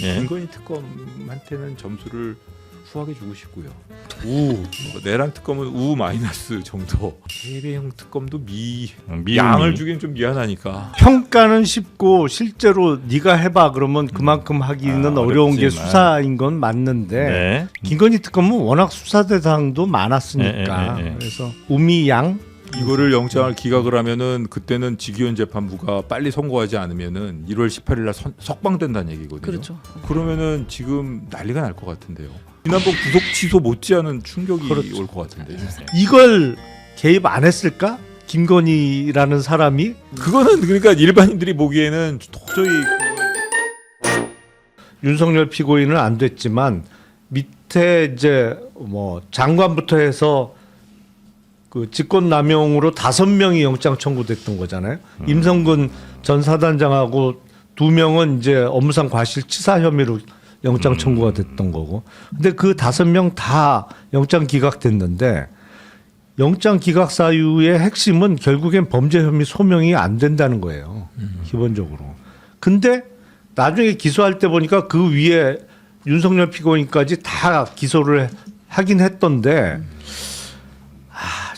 예. 김건희 특검한테는 점수를 후하게 주고 싶고요. 뭐 내란 특검은 U 마이너스 정도. 해외형 특검도 양을 주기엔 좀 미안하니까. 평가는 쉽고 실제로 네가 해봐 그러면 그만큼 하기는 어려운 게 어렵지만. 수사인 건 맞는데 네. 김건희 특검은 워낙 수사 대상도 많았으니까 예. 그래서 우미양 이거를 영장을 기각을 하면은 그때는 직위원 재판부가 빨리 선고하지 않으면은 1월 18일 날 석방된다는 얘기거든요. 그렇죠. 그러면은 지금 난리가 날 것 같은데요. 지난번 구속 취소 못지않은 충격이 그렇죠. 올 것 같은데요. 이걸 개입 안 했을까? 김건희라는 사람이 그거는 그러니까 일반인들이 보기에는 도저히 윤석열 피고인은 안 됐지만 밑에 이제 뭐 장관부터 해서 그 직권남용으로 5명이 영장 청구됐던 거잖아요. 임성근 전 사단장하고 2명은 이제 업무상 과실치사 혐의로 영장 청구가 됐던 거고. 근데 그 5명 다 영장 기각됐는데 영장 기각 사유의 핵심은 결국엔 범죄 혐의 소명이 안 된다는 거예요. 기본적으로. 근데 나중에 기소할 때 보니까 그 위에 윤석열 피고인까지 다 기소를 하긴 했던데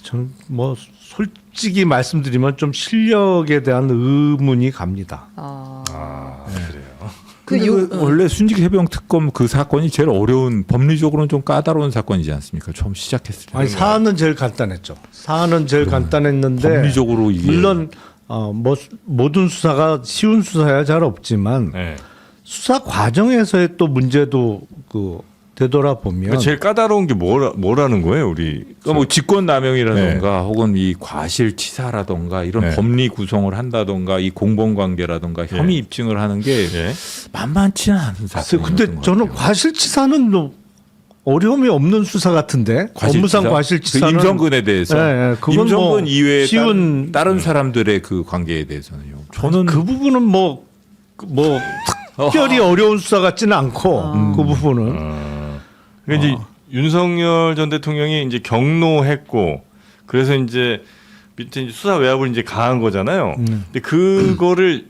전 뭐 솔직히 말씀드리면 좀 실력에 대한 의문이 갑니다. 그래요. 근데 원래 순직 해병 특검 그 사건이 제일 어려운 법리적으로는 좀 까다로운 사건이지 않습니까? 처음 시작했을 때. 아니 사안은 제일 간단했죠. 사안은 제일 간단했는데 법리적으로 이게 물론 뭐 모든 수사가 쉬운 수사야 잘 없지만 네. 수사 과정에서의 또 문제도 그 되돌아보면 제일 까다로운 게 뭐라는 거예요, 우리? 그러니까 뭐 직권남용이라던가 혹은 이 과실치사라던가 이런 네. 법리 구성을 한다던가 이 공범관계라던가 혐의 입증을 하는 게 예. 만만치는 않은 글쎄요, 사건이었던 근데 것 저는 같아요. 과실치사는 뭐 어려움이 없는 수사 같은데 업무상 과실치사는 그 임성근에 대해서 예, 그건 임성근 뭐 이외에 쉬운 다른 사람들의 그 관계에 대해서는요. 저는 그 부분은 뭐 특별히 어려운 수사 같지는 않고 그 부분은 그러니까 이제 윤석열 전 대통령이 이제 경로했고 그래서 이제 밑에 이제 수사 외압을 이제 가한 거잖아요. 근데 그거를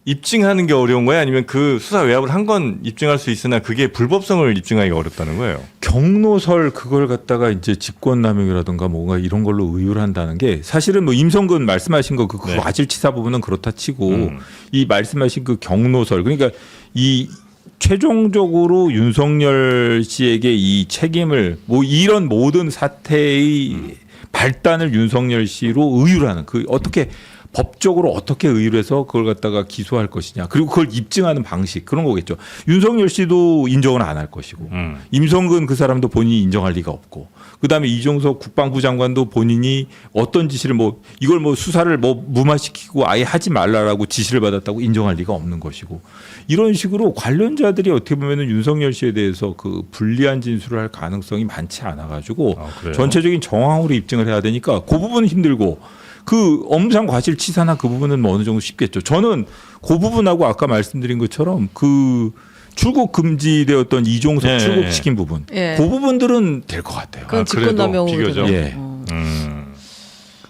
입증하는 게 어려운 거예요? 아니면 그 수사 외압을 한 건 입증할 수 있으나 그게 불법성을 입증하기가 어렵다는 거예요? 경로설 그걸 갖다가 이제 직권남용이라든가 뭔가 이런 걸로 의율 한다는 게 사실은 뭐 임성근 말씀하신 거 그 네. 과실치사 부분은 그렇다 치고 이 말씀하신 그 경로설 그러니까 이 최종적으로 윤석열 씨에게 이 책임을 뭐 이런 모든 사태의 발단을 윤석열 씨로 의율하는 그 어떻게 법적으로 어떻게 의율해서 그걸 갖다가 기소할 것이냐 그리고 그걸 입증하는 방식 그런 거겠죠. 윤석열 씨도 인정은 안 할 것이고 임성근 그 사람도 본인이 인정할 리가 없고 그다음에 이종석 국방부 장관도 본인이 어떤 지시를 뭐 이걸 뭐 수사를 뭐 무마시키고 아예 하지 말라라고 지시를 받았다고 인정할 리가 없는 것이고 이런 식으로 관련자들이 어떻게 보면은 윤석열 씨에 대해서 그 불리한 진술을 할 가능성이 많지 않아 가지고 전체적인 정황으로 입증을 해야 되니까 그 부분은 힘들고 그 업무상 과실치사나 그 부분은 뭐 어느 정도 쉽겠죠. 저는 그 부분하고 아까 말씀드린 것처럼 그 출국 금지되었던 이종석 예, 출국시킨 부분 예. 그 부분들은 될 것 같아요. 그건 그래도 직권남용으로 비교적. 예.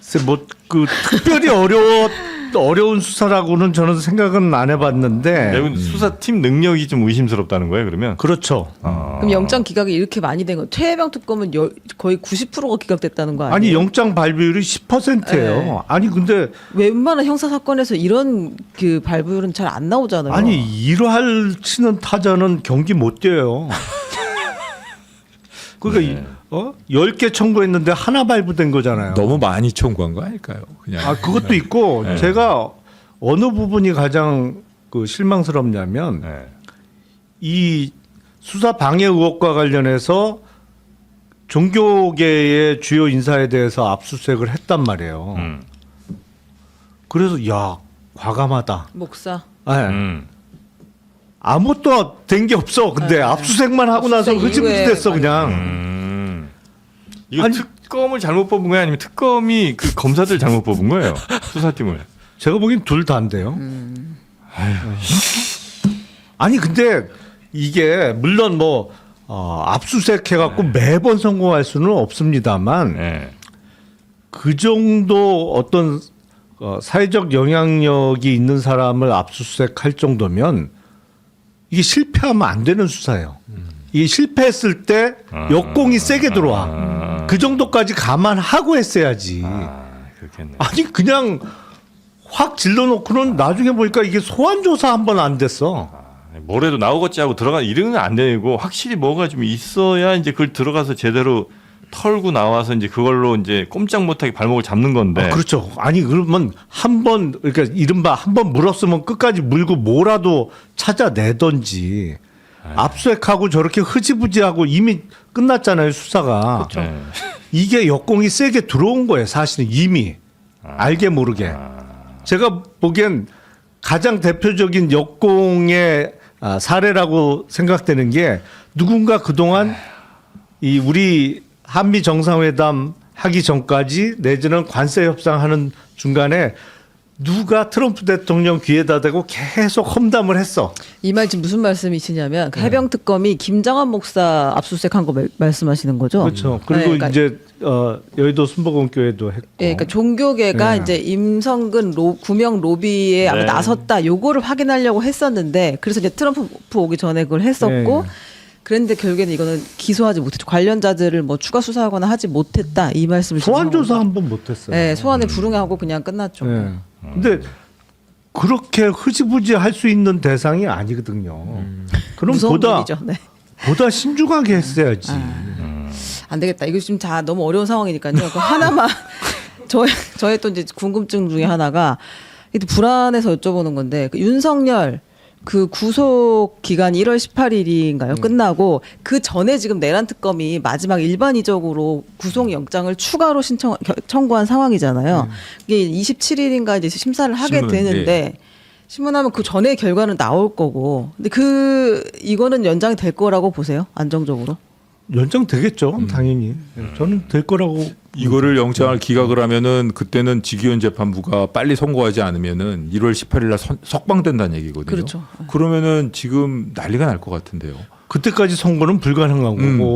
글쎄 뭐그 특별히 어려운 수사라고는 저는 생각은 안 해봤는데 여러분 수사팀 능력이 좀 의심스럽다는 거예요, 그러면? 그렇죠. 그럼 영장 기각이 이렇게 많이 된 건 최해병 특검은 거의 90%가 기각됐다는 거 아니에요? 아니 영장 발부율이 10%예요. 네. 아니 근데 웬만한 형사 사건에서 이런 그 발부율은 잘 안 나오잖아요. 아니 일할 치는 타자는 경기 못 뛰어요. 그러니까 10개 청구했는데 하나 발부된 거잖아요. 너무 많이 청구한 거 아닐까요? 그냥 그것도 있고 제가 어느 부분이 가장 그 실망스럽냐면 이 수사 방해 의혹과 관련해서 종교계의 주요 인사에 대해서 압수수색을 했단 말이에요. 그래서 야 과감하다. 목사. 네. 아무것도 된 게 없어. 근데 압수수색만 하고 나서 압수수색 흐지부지 이후에 됐어 그냥. 이거 특검을 잘못 뽑은 거예요? 아니면 특검이 그 검사들 잘못 뽑은 거예요? 수사팀을? 제가 보기엔 둘 다인데요. 아니 근데 이게 물론 뭐 압수수색 해갖고 매번 성공할 수는 없습니다만 그 정도 어떤 사회적 영향력이 있는 사람을 압수수색할 정도면 이게 실패하면 안 되는 수사예요. 이게 실패했을 때 역공이 세게 들어와. 그 정도까지 감안하고 했어야지. 그렇겠네. 아니 그냥 확 질러놓고는 나중에 보니까 이게 소환 조사 한 번 안 됐어. 뭐래도 나오겠지 하고 들어가 이러면 안 되고 확실히 뭐가 좀 있어야 이제 그걸 들어가서 제대로 털고 나와서 이제 그걸로 이제 꼼짝 못하게 발목을 잡는 건데. 아, 그렇죠. 아니 그러면 한 번 그러니까 이른바 한 번 물었으면 끝까지 물고 뭐라도 찾아내던지. 압수수색하고 저렇게 흐지부지하고 이미 끝났잖아요 수사가. 그렇죠. 네. 이게 역공이 세게 들어온 거예요 사실은 이미 알게 모르게. 제가 보기엔 가장 대표적인 역공의 사례라고 생각되는 게 누군가 그동안 이 우리 한미 정상회담 하기 전까지 내지는 관세 협상하는 중간에 누가 트럼프 대통령 귀에다 대고 계속 험담을 했어. 이 말 지금 무슨 말씀이시냐면 네. 그 해병 특검이 김장한 목사 압수수색한 거 말씀하시는 거죠? 그렇죠. 그리고 네, 그러니까 이제 여의도 순복음교회도 했고. 예, 그러니까 종교계가 네. 이제 임성근 구명 로비에 아마 네. 나섰다 요거를 확인하려고 했었는데 그래서 이제 트럼프 오기 전에 그걸 했었고 네. 그런데 결국에는 이거는 기소하지 못했죠. 관련자들을 뭐 추가 수사하거나 하지 못했다 이 말씀을 소환 지금 조사 하는 한 번 못했어요. 네, 소환에 불응하고 그냥 끝났죠. 네. 근데 그렇게 흐지부지 할 수 있는 대상이 아니거든요. 그럼 무서운 보다 분이죠. 네. 보다 신중하게 했어야지. 안 되겠다. 이거 지금 다 너무 어려운 상황이니까요. 그 하나만 저의 또 이제 궁금증 중에 하나가 이게 불안해서 여쭤보는 건데 그 윤석열 그 구속 기간이 1월 18일인가요? 끝나고 그 전에 지금 내란 특검이 마지막 일반이적으로 구속 영장을 추가로 청구한 상황이잖아요. 이게 27일인가 이제 심사를 하게 신문, 되는데 신문하면 그 전에 결과는 나올 거고. 근데 이거는 연장이 될 거라고 보세요? 안정적으로? 연장 되겠죠, 당연히. 저는 될 거라고. 이거를 영장을 기각을 하면은 그때는 지기현 재판부가 빨리 선고하지 않으면은 1월 18일 날 석방된다는 얘기거든요. 그렇죠. 그러면은 지금 난리가 날 것 같은데요. 그때까지 선고는 불가능한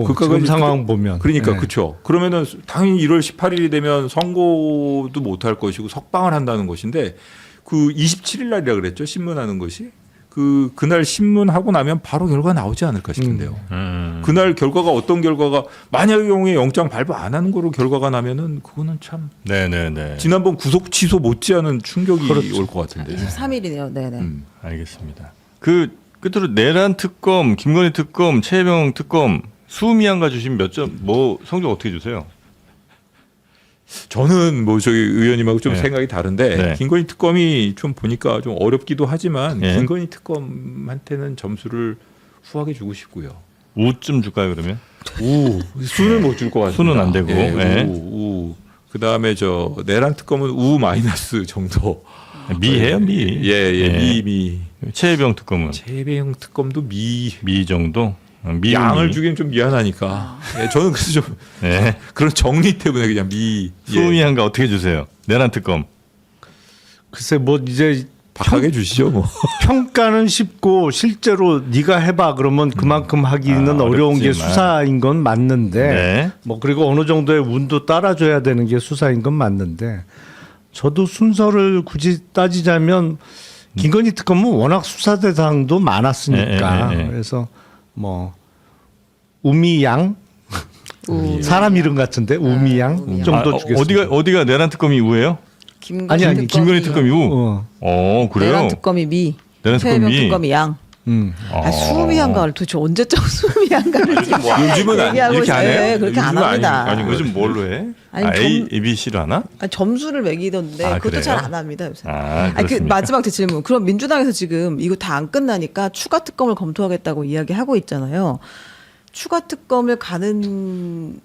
거고. 지금 상황 보면. 그러니까 네. 그렇죠. 그러면은 당연히 1월 18일이 되면 선고도 못 할 것이고 석방을 한다는 것인데 그 27일 날이라 그랬죠. 신문하는 것이. 그날 신문하고 나면 바로 결과 나오지 않을까 싶은데요. 그날 결과가 어떤 결과가 만약의 경우에 영장 발부 안 하는 거로 결과가 나면은 그거는 참 네네네. 지난번 구속 취소 못지않은 충격이 그렇죠. 올 것 같은데요. 23일이네요. 네네. 알겠습니다. 그 끝으로 내란 특검, 김건희 특검, 최혜병 특검 수미안가 주시면 몇 점, 뭐 성적 어떻게 주세요? 저는 뭐 저기 의원님하고 좀 네. 생각이 다른데 네. 김건희 특검이 좀 보니까 좀 어렵기도 하지만 네. 김건희 특검한테는 점수를 후하게 주고 싶고요. 우쯤 줄까요 그러면? 수는 못 줄 것 같아요. 수는 안 되고. 예, 네. 우. 그다음에 저 내란 특검은 우 마이너스 정도. 미해요 미. 예. 미. 최혜병 특검은 최배영 특검도 미. 미 정도. 미 양을 주기엔 좀 미안하니까. 예, 저는 그래서 좀 네. 그런 정리 때문에 그냥 미. 예. 수미안가 어떻게 주세요? 내란 특검. 글쎄 뭐 이제 박하게 주시죠 뭐. 평가는 쉽고 실제로 네가 해봐 그러면 그만큼 하기는 어려운 게 어렵지만. 수사인 건 맞는데 네. 뭐 그리고 어느 정도의 운도 따라줘야 되는 게 수사인 건 맞는데 저도 순서를 굳이 따지자면 김건희 특검은 워낙 수사 대상도 많았으니까 네. 그래서 뭐 우미양 사람 이름 같은데 우미양 우미양. 정도 주겠습니다. 어디가 내란 특검이 우예요? 김건희 김건희 특검이 우. 그래요? 내란 특검이 미. 내란 특검이 최혜병 미. 특검이 양. 수미안가를 도대체 언제적 수미안가를 요즘은 얘기하고 이렇게 안 있어요. 해요? 네, 그렇게 안 요즘은 합니다. 아니 요즘 뭘로 해? 아니, A, B, C로 하나? 아니, 점수를 매기던데 아, 그것도 그래요? 잘 안 합니다 요새. 아, 아니, 그 그렇습니까? 마지막 제 질문. 그럼 민주당에서 지금 이거 다 안 끝나니까 추가 특검을 검토하겠다고 이야기하고 있잖아요. 추가 특검을 가는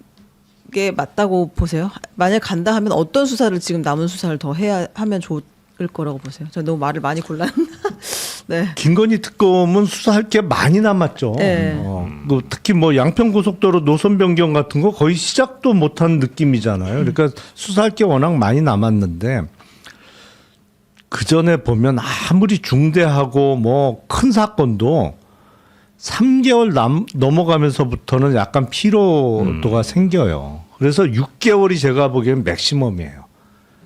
게 맞다고 보세요? 만약 간다 하면 어떤 수사를 지금 남은 수사를 더 해야 하면 좋을 거라고 보세요? 저 너무 말을 많이 골랐나? 네. 김건희 특검은 수사할 게 많이 남았죠. 네. 그 특히 뭐 양평고속도로 노선 변경 같은 거 거의 시작도 못한 느낌이잖아요. 그러니까 수사할 게 워낙 많이 남았는데 그 전에 보면 아무리 중대하고 뭐 큰 사건도 3개월 넘어가면서부터는 약간 피로도가 생겨요. 그래서 6개월이 제가 보기엔 맥시멈이에요.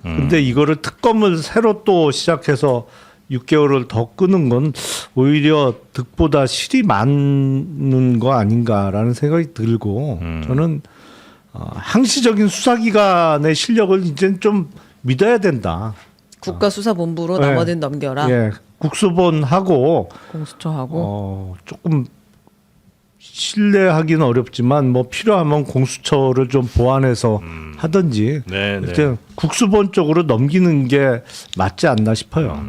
근데 이거를 특검을 새로 또 시작해서 6개월을 더 끄는 건 오히려 득보다 실이 많은 거 아닌가라는 생각이 들고 저는 항시적인 수사기관의 실력을 이제 좀 믿어야 된다. 국가수사본부로 네. 나머지는 넘겨라. 예, 국수본하고 공수처하고. 조금 신뢰하기는 어렵지만 뭐 필요하면 공수처를 좀 보완해서 하든지 네, 이렇게 네. 국수본 쪽으로 넘기는 게 맞지 않나 싶어요.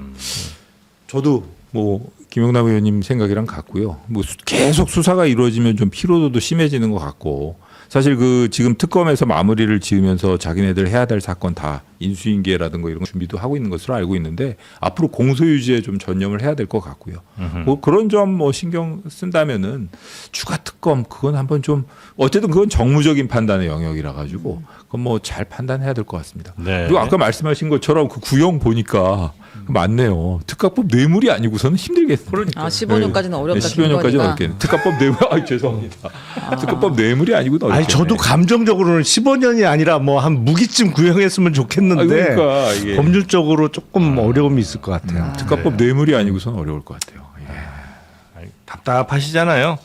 저도 뭐 김영남 의원님 생각이랑 같고요. 뭐 계속 수사가 이루어지면 좀 피로도도 심해지는 것 같고 사실 그 지금 특검에서 마무리를 지으면서 자기네들 해야 될 사건 다 인수인계라든가 이런 거 준비도 하고 있는 것으로 알고 있는데 앞으로 공소유지에 좀 전념을 해야 될 것 같고요. 뭐 그런 점 뭐 신경 쓴다면은 추가 특검 그건 한번 좀 어쨌든 그건 정무적인 판단의 영역이라 가지고 그건 뭐 잘 판단해야 될 것 같습니다. 네. 그리고 아까 말씀하신 것처럼 그 구형 보니까 맞네요. 특가법 뇌물이 아니고서는 힘들겠어요. 아 15년까지는 어렵다. 15년까지는 김건희가. 어렵겠네. 특가법 뇌물. 아 죄송합니다. 특가법 뇌물이 아니고는 어렵겠네. 아니 저도 감정적으로는 15년이 아니라 뭐 한 무기쯤 구형했으면 좋겠는데 그러니까 이게 법률적으로 조금 어려움이 있을 것 같아요. 특가법 뇌물이 아니고서는 어려울 것 같아요. 예. 답답하시잖아요.